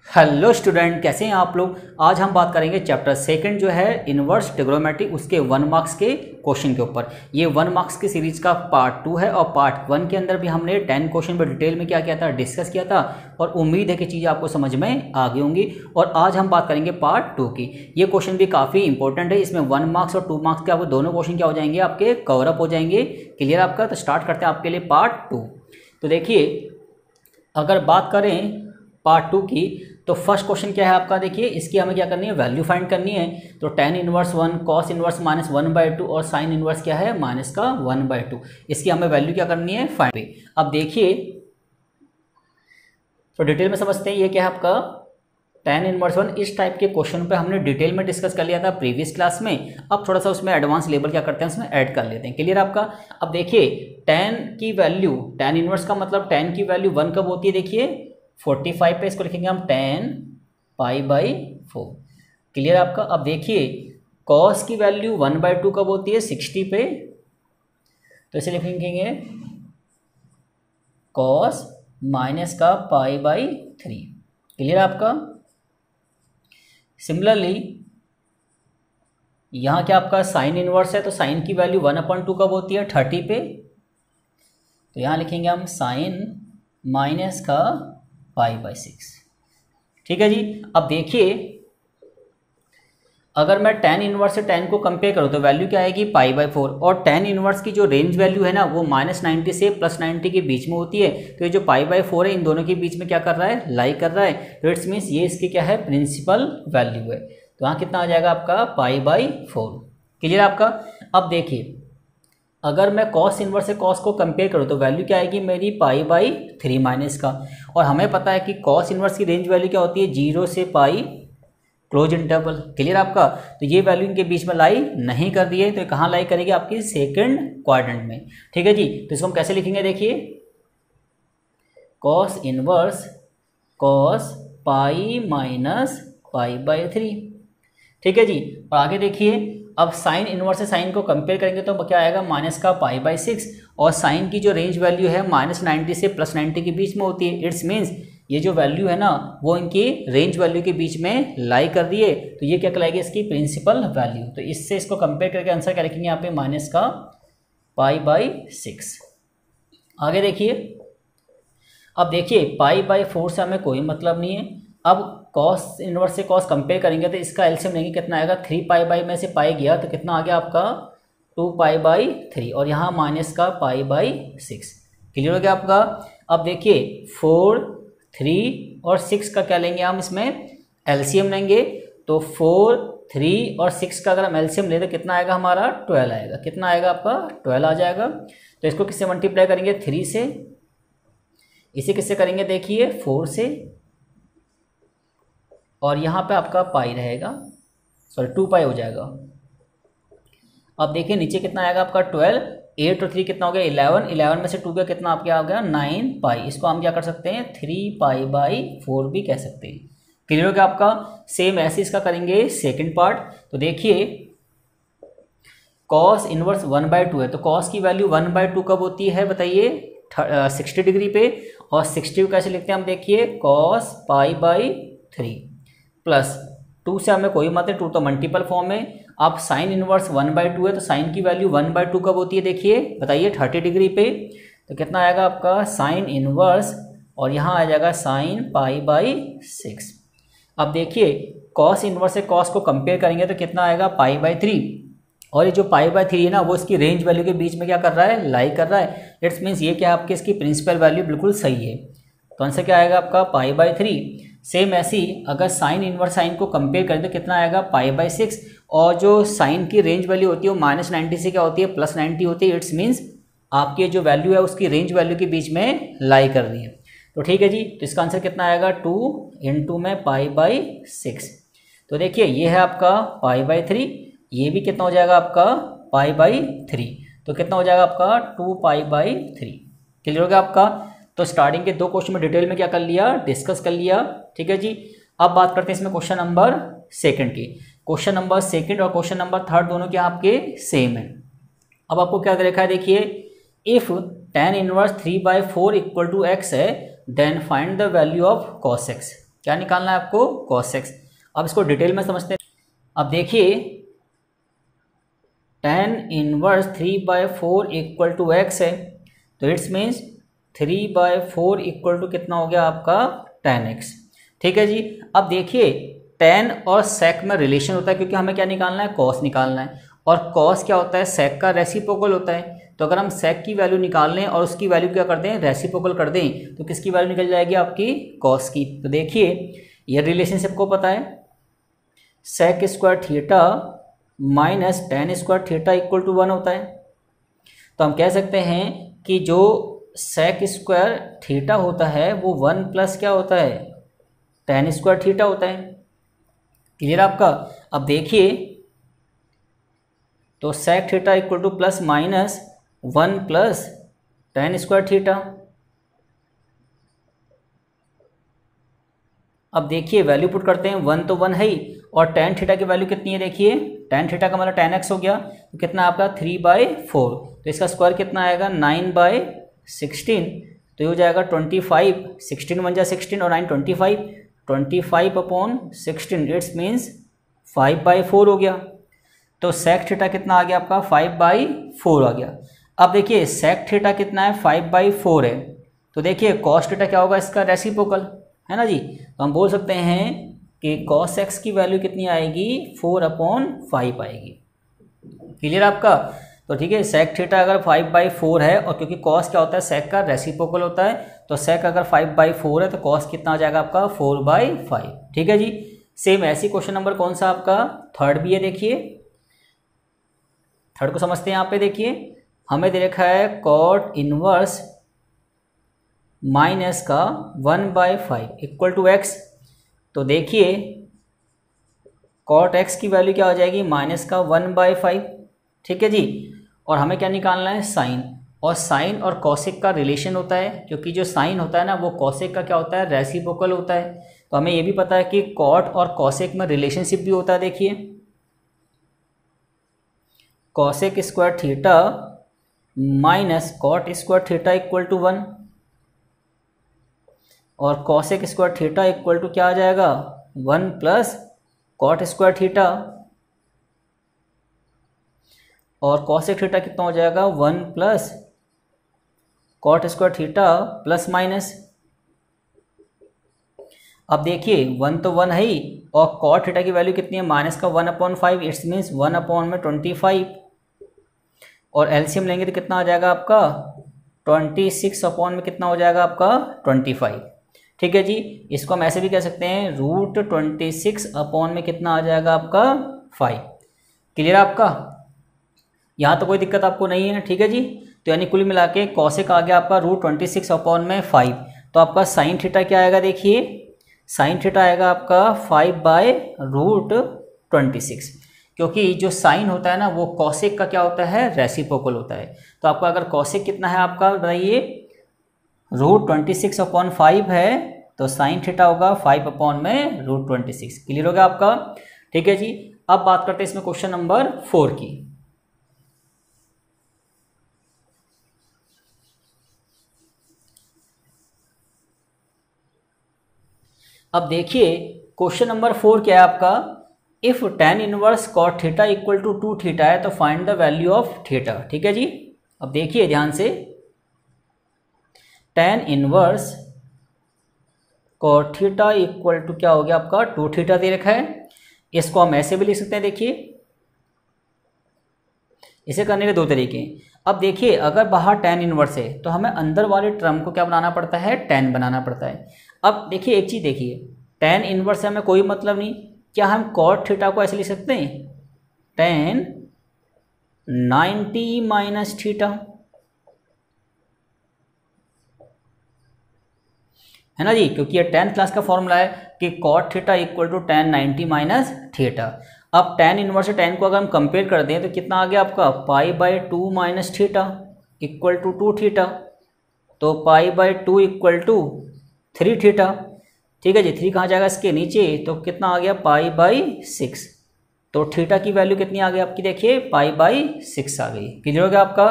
Hello student, कैसे हैं आप लोग। आज हम बात करेंगे चैप्टर सेकंड जो है इनवर्स ट्रिग्नोमेट्री, उसके 1 मार्क्स के क्वेश्चन के ऊपर। ये 1 मार्क्स की सीरीज का पार्ट 2 है और पार्ट 1 के अंदर भी हमने 10 क्वेश्चन पर डिटेल में क्या किया था, डिस्कस किया था और उम्मीद है कि चीज़ें आपको समझ में आ गई होंगी। और आज हम बात करेंगे पार्ट 2 की। ये क्वेश्चन भी काफ़ी इंपॉर्टेंट है, इसमें 1 मार्क्स और 2 मार्क्स के आपको दोनों क्वेश्चन क्या हो जाएंगे, आपके कवर अप हो जाएंगे। क्लियर आपका। तो स्टार्ट करते हैं आपके लिए पार्ट 2। तो देखिए, अगर बात करें पार्ट 2 की, तो फर्स्ट क्वेश्चन क्या है आपका, देखिए इसकी हमें क्या करनी है, वैल्यू फाइंड करनी है। तो tan inverse 1, cos inverse minus 1/2 और sin इनवर्स क्या है, माइनस का 1/2। इसकी हमें वैल्यू क्या करनी है, फाइंड। अब देखिए, तो डिटेल में समझते हैं ये क्या है आपका tan इनवर्स 1। इस टाइप के क्वेश्चन पे हमने डिटेल में डिस्कस कर लिया था प्रीवियस क्लास में। अब थोड़ा सा उसमें एडवांस लेवल क्या करते हैं, उसमें ऐड कर लेते हैं। क्लियर आपका। अब देखिए, tan की वैल्यू, tan इनवर्स का मतलब tan की वैल्यू 1 कब होती है, देखिए 45 पे इसको लिखेंगे हम tan π/4। क्लियर आपका। अब देखिए, cos की वैल्यू 1/2 कब होती है, 60 पे, तो इसे लिखेंगे cos माइनस का π/3। क्लियर आपका। सिमिलरली यहाँ क्या आपका साइन इनवर्स है, तो साइन की वैल्यू 1/2 कब होती है, 30 पे, तो यहाँ लिखेंगे हम साइन माइनस का π/6। ठीक है जी। अब देखिए, अगर मैं tan इनवर्स से tan को कंपेयर करूँ तो वैल्यू क्या आएगी, π/4। और tan इनवर्स की जो रेंज वैल्यू है ना, वो -90 से +90 के बीच में होती है। तो ये जो π/4 है, इन दोनों के बीच में क्या कर रहा है, लाई कर रहा है। तो इट्स मीन्स ये इसकी क्या है, प्रिंसिपल वैल्यू है। तो यहाँ कितना आ जाएगा आपका, π/4। क्लियर आपका। अब देखिए, अगर मैं cos इनवर्स से cos को कंपेयर करूँ तो वैल्यू क्या आएगी मेरी, π/3 माइनस का। और हमें पता है कि cos इनवर्स की रेंज वैल्यू क्या होती है, 0 से π, क्लोज इंटरवल। क्लियर आपका। तो ये वैल्यू इनके बीच में लाई नहीं कर दी है, तो कहाँ लाई करेगी, आपकी सेकंड क्वाड्रेंट में। ठीक है जी। तो इसको हम कैसे लिखेंगे, देखिए cos इनवर्स cos π-π/3। ठीक है जी। और आगे देखिए, अब साइन इनवर्स से साइन को कंपेयर करेंगे तो क्या आएगा, माइनस का π/6। और साइन की जो रेंज वैल्यू है -90 से +90 के बीच में होती है। इट्स मीन्स ये जो वैल्यू है ना, वो इनकी रेंज वैल्यू के बीच में लाई कर रही है। तो ये क्या कहलाएगी, इसकी प्रिंसिपल वैल्यू। तो इससे इसको कंपेयर करके आंसर क्या लिखेंगे यहाँ पे, माइनस का π/6। आगे देखिए, अब देखिए π/4 से हमें कोई मतलब नहीं है। अब cos इनवर्स से cos कंपेयर करेंगे तो इसका एलसीएम लेंगे, कितना आएगा, 3π में से पाई गया तो कितना आ गया आपका, 2π/3। और यहाँ माइनस का π/6। क्लियर हो गया आपका। अब देखिए 4, 3 और 6 का क्या लेंगे हम, इसमें एलसीएम लेंगे। तो 4, 3 और 6 का अगर हम एलसीएम ले तो कितना आएगा हमारा, 12 आएगा। कितना आएगा आपका, 12 आ जाएगा। तो इसको किससे मल्टीप्लाई करेंगे, 3 से। इसे किससे करेंगे, देखिए 4 से। और यहाँ पे आपका पाई रहेगा, सॉरी 2π हो जाएगा। अब देखिए नीचे कितना आएगा आपका, 12, 8 और 3 कितना हो गया, 11, 11 में से 2 का कितना आपके आ गया, 9π। इसको हम क्या कर सकते हैं, 3π/4 भी कह सकते हैं। क्लियर हो गया आपका। सेम ऐसे इसका करेंगे सेकंड पार्ट। तो देखिए, cos इनवर्स 1/2 है, तो cos की वैल्यू 1/2 कब होती है बताइए, 60 डिग्री पे। और 60 को कैसे लिखते हैं हम, देखिए cos π/3 प्लस 2 से हमें कोई मतलब, 2 तो मल्टीपल फॉर्म में। अब साइन इनवर्स 1/2 है, तो साइन की वैल्यू 1/2 कब होती है, देखिए बताइए 30 डिग्री पे। तो कितना आएगा आपका साइन इनवर्स, और यहाँ आ जाएगा साइन π/6। अब देखिए, cos इनवर्स से cos को कंपेयर करेंगे तो कितना आएगा, π/3। और ये जो π/3 है ना, वो इसकी रेंज वैल्यू के बीच में क्या कर रहा है, लाई कर रहा है। इट्स मीन्स ये क्या आपकी इसकी प्रिंसिपल वैल्यू बिल्कुल सही है। तो आंसर क्या आएगा आपका, π/3। सेम ऐसी अगर साइन इनवर्स साइन को कंपेयर करें तो कितना आएगा, π/6। और जो साइन की रेंज वैल्यू होती है वो -90 से क्या होती है, +90 होती है। इट्स मीन्स आपकी जो वैल्यू है उसकी रेंज वैल्यू के बीच में लाई कर रही है। तो ठीक है जी। तो इसका आंसर कितना आएगा, 2 × में π/6। तो देखिए ये है आपका π/3, ये भी कितना हो जाएगा आपका π/3। तो कितना हो जाएगा आपका, 2π/3। क्लियर हो गया आपका। तो स्टार्टिंग के 2 क्वेश्चन में डिटेल में क्या कर लिया, डिस्कस कर लिया। ठीक है जी। अब बात करते हैं इसमें क्वेश्चन नंबर सेकंड की। क्वेश्चन नंबर सेकंड और क्वेश्चन नंबर थर्ड दोनों क्या आपके सेम है। अब आपको क्या दे रखा है, देखिए if tan inverse 3/4 equal to x है then find the value of cos x। क्या निकालना है आपको, cos x। अब इसको डिटेल में समझते हैं। अब देखिए tan inverse 3/4 equal to x है, तो इट्स मीन्स 3/4 इक्वल टू कितना हो गया आपका tan x। ठीक है जी। अब देखिए tan और sec में रिलेशन होता है, क्योंकि हमें क्या निकालना है, cos निकालना है, और cos क्या होता है, sec का रेसिप्रोकल होता है। तो अगर हम sec की वैल्यू निकाल लें और उसकी वैल्यू क्या कर दें, रेसिप्रोकल कर दें, तो किसकी वैल्यू निकल जाएगी आपकी, cos की। तो देखिए ये रिलेशनशिप को पता है, sec square theta minus tan square theta equal to 1 होता है। तो हम कह सकते हैं कि जो sec स्क्वायर थीटा होता है वो 1 प्लस क्या होता है, tan स्क्वायर थीटा होता है। क्लियर आपका। अब देखिए तो sec theta equal two plus minus 1 plus tan square theta. अब देखिए वैल्यू पुट करते हैं, 1 तो 1 है ही, और tan थीटा की वैल्यू कितनी है, देखिए tan थीटा का मतलब tan x हो गया, तो कितना आपका 3/4, तो इसका स्क्वायर कितना आएगा 9/16, तो ये हो जाएगा 25, 16 1 जा 16 और 9 25/16, इट्स मीन्स 5/4 हो गया। तो sec थीटा कितना आ गया आपका 5/4 आ गया। अब देखिए sec थीटा कितना है, 5/4 है, तो देखिए cos थीटा क्या होगा, इसका रेसिप्रोकल है ना जी। तो हम बोल सकते हैं कि cos x की वैल्यू कितनी आएगी, 4/5 आएगी। क्लियर आपका। तो ठीक है, sec थीटा अगर 5/4 है, और क्योंकि cos क्या होता है, sec का रेसिप्रोकल होता है, तो sec अगर 5/4 है तो cos कितना आ जाएगा आपका 4/5। ठीक है जी। सेम ऐसी क्वेश्चन नंबर कौन सा आपका, थर्ड भी है। देखिए थर्ड को समझते हैं। यहाँ पे देखिए हमें दे रखा है cot इनवर्स माइनस का 1/5 इक्वल टू x। तो देखिए cot x की वैल्यू क्या हो जाएगी, माइनस का 1/5। ठीक है जी। और हमें क्या निकालना है, साइन, और साइन और कॉसेक का रिलेशन होता है, क्योंकि जो साइन होता है ना वो कॉसेक का क्या होता है, रेसिप्रोकल होता है। तो हमें ये भी पता है कि cot और कॉसेक में रिलेशनशिप भी होता है। देखिए cosec square theta minus cot square theta equal to 1, और cosec square theta equal to क्या आ जाएगा, 1 प्लस cot स्क्वायर थीटा, और कॉसेक थीटा कितना हो जाएगा, 1 plus cot square theta plus minus. अब देखिए 1 तो 1 है ही, और cot थीटा की वैल्यू कितनी है, माइनस का 1/5, इट्स मीन्स 1/25, और एलसीएम लेंगे तो कितना आ जाएगा आपका 26 अपॉन में कितना हो जाएगा आपका 25। ठीक है जी। इसको हम ऐसे भी कह सकते हैं, √26 अपॉन में कितना आ जाएगा आपका 5। क्लियर आपका। यहाँ तो कोई दिक्कत आपको नहीं है। ठीक है जी। तो यानी कुल मिला के कॉसेक आ गया आपका √26 अपॉन में 5। तो आपका साइन थीटा क्या आएगा, देखिए साइन थीटा आएगा आपका 5/√26, क्योंकि जो साइन होता है ना वो कॉसेक का क्या होता है, रेसिप्रोकल होता है। तो आपका अगर कॉसेक कितना है आपका बताइए, √26 अपॉन 5 है, तो साइन थीटा होगा 5 अपॉन में √26। क्लियर होगा आपका। ठीक है जी। अब बात करते हैं इसमें क्वेश्चन नंबर 4 की। अब देखिए क्वेश्चन नंबर 4 क्या है आपका, if tan inverse cot theta equal to 2 theta है तो find the value of theta. ठीक है जी। अब देखिए ध्यान से, tan inverse cot theta equal to क्या हो गया आपका 2 थीटा दे रखा है। इसको हम ऐसे भी लिख सकते हैं। देखिए इसे करने के दो तरीके। अब देखिए अगर बाहर tan इनवर्स है तो हमें अंदर वाले टर्म को क्या बनाना पड़ता है, tan बनाना पड़ता है। अब देखिए एक चीज़ देखिए, tan इनवर्स से हमें कोई मतलब नहीं, क्या हम cot थीटा को ऐसे लिख सकते हैं, tan 90 माइनस थीटा, है ना जी, क्योंकि ये 10th क्लास का फॉर्मूला है कि cot theta equal to tan 90 minus theta. अब tan इनवर्स से tan को अगर हम कंपेयर कर दें तो कितना आ गया आपका π/2 minus theta equal to 2 theta, तो π/2 इक्वल टू 3 थीटा। ठीक है जी। 3 कहाँ जाएगा इसके नीचे, तो कितना आ गया π/6, तो थीटा की वैल्यू कितनी आ गई आपकी, देखिए π/6 आ गई। क्लियर हो गया आपका।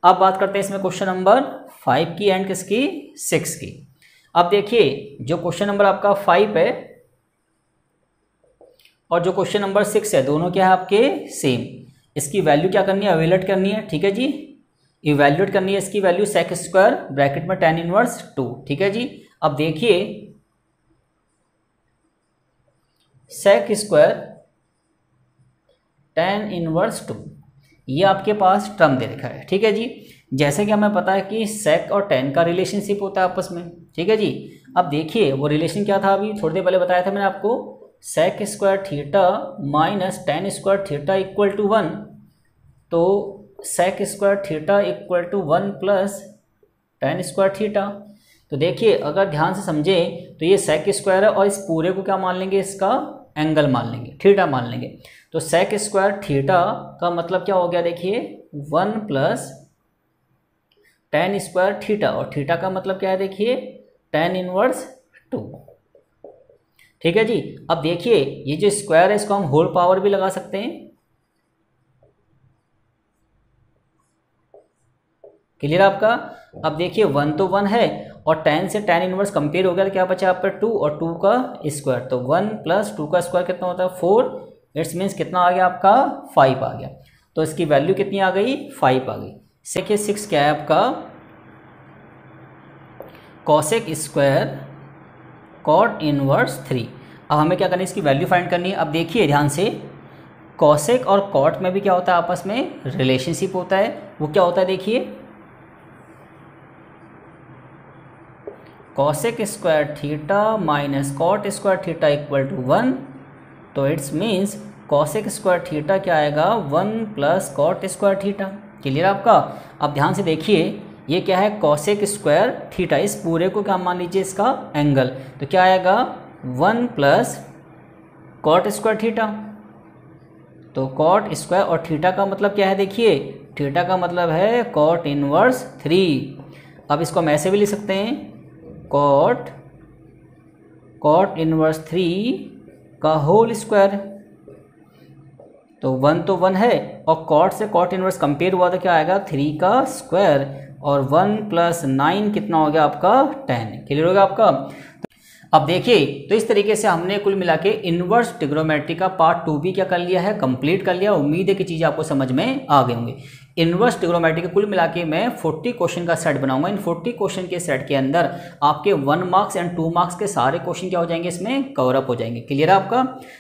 अब बात करते हैं इसमें क्वेश्चन नंबर 5 की एंड किसकी, 6 की। अब देखिए जो क्वेश्चन नंबर आपका 5 है और जो क्वेश्चन नंबर 6 है, दोनों क्या है आपके सेम। इसकी वैल्यू क्या करनी है, इवैल्यूएट करनी है, ठीक है जी। इवैल्यूएट करनी है इसकी वैल्यू सेक स्क्वायर ब्रैकेट में tan इनवर्स 2, ठीक है जी। अब देखिए सेक स्क्वायर tan इनवर्स 2, ये आपके पास टर्म दे रखा है, ठीक है जी। जैसे कि हमें पता है कि सेक और tan का रिलेशनशिप होता है आपस में, ठीक है जी। अब देखिए वो रिलेशन क्या था, अभी थोड़ी देर पहले बताया था मैंने आपको, sec square theta minus tan square theta equal to 1। तो sec square theta equal to 1 plus tan square theta. तो देखिए अगर ध्यान से समझे तो ये सेक स्क्वायर है और इस पूरे को क्या मान लेंगे, इसका एंगल मान लेंगे, थीटा मान लेंगे। तो सेक स्क्वायर थीटा का मतलब क्या हो गया, देखिए 1 प्लस tan स्क्वायर थीटा, और थीटा का मतलब क्या है, देखिए tan इनवर्स 2, ठीक है जी। अब देखिए ये जो स्क्वायर है इसको हम होल पावर भी लगा सकते हैं, क्लियर आपका। अब देखिए 1 तो 1 है और tan से tan इनवर्स कंपेयर हो गया तो क्या बचा आप पर 2 और 2 का स्क्वायर, तो 1 प्लस 2 का स्क्वायर कितना होता है 4, इट्स मीन्स कितना आ गया आपका 5 आ गया। तो इसकी वैल्यू कितनी आ गई, 5 आ गई। देखिए 6 क्या है आपका, कॉसेक स्क्वायर कॉट इनवर्स 3। अब हमें क्या करना है, इसकी वैल्यू फाइंड करनी है। अब देखिए ध्यान से, कॉसेक और कॉट में भी क्या होता है, आपस में रिलेशनशिप होता है। वो क्या होता है, देखिए cosec square theta minus cot square theta equal to 1। तो it's means cosec square theta क्या आएगा, 1 plus cot square theta, clear आपका। अब ध्यान से देखिए ये क्या है, कॉसेक स्क्वायर थीटा, इस पूरे को क्या मान लीजिए, इसका एंगल, तो क्या आएगा 1 प्लस कॉट स्क्वायर थीटा। तो कॉट स्क्वायर और थीटा का मतलब क्या है, देखिए थीटा का मतलब है कॉट इनवर्स 3। अब इसको हम ऐसे भी लिख सकते हैं, कॉट इनवर्स 3 का होल स्क्वायर। तो 1 तो 1 है और कॉट से कॉट इनवर्स कंपेयर हुआ तो क्या आएगा 3 का स्क्वायर, और 1 प्लस 9 कितना हो गया आपका 10, क्लियर हो गया आपका। अब देखिए तो इस तरीके से हमने कुल मिला के इनवर्स ट्रिग्नोमेट्री का पार्ट 2 भी क्या कर लिया है, कंप्लीट कर लिया। उम्मीद है कि चीज़ें आपको समझ में आ गए होंगे। इनवर्स ट्रिग्नोमेट्री के कुल मिला के मैं 40 क्वेश्चन का सेट बनाऊंगा। इन 40 क्वेश्चन के सेट के अंदर आपके 1 मार्क्स एंड 2 मार्क्स के सारे क्वेश्चन क्या हो जाएंगे, इसमें कवर अप हो जाएंगे, क्लियर है आपका।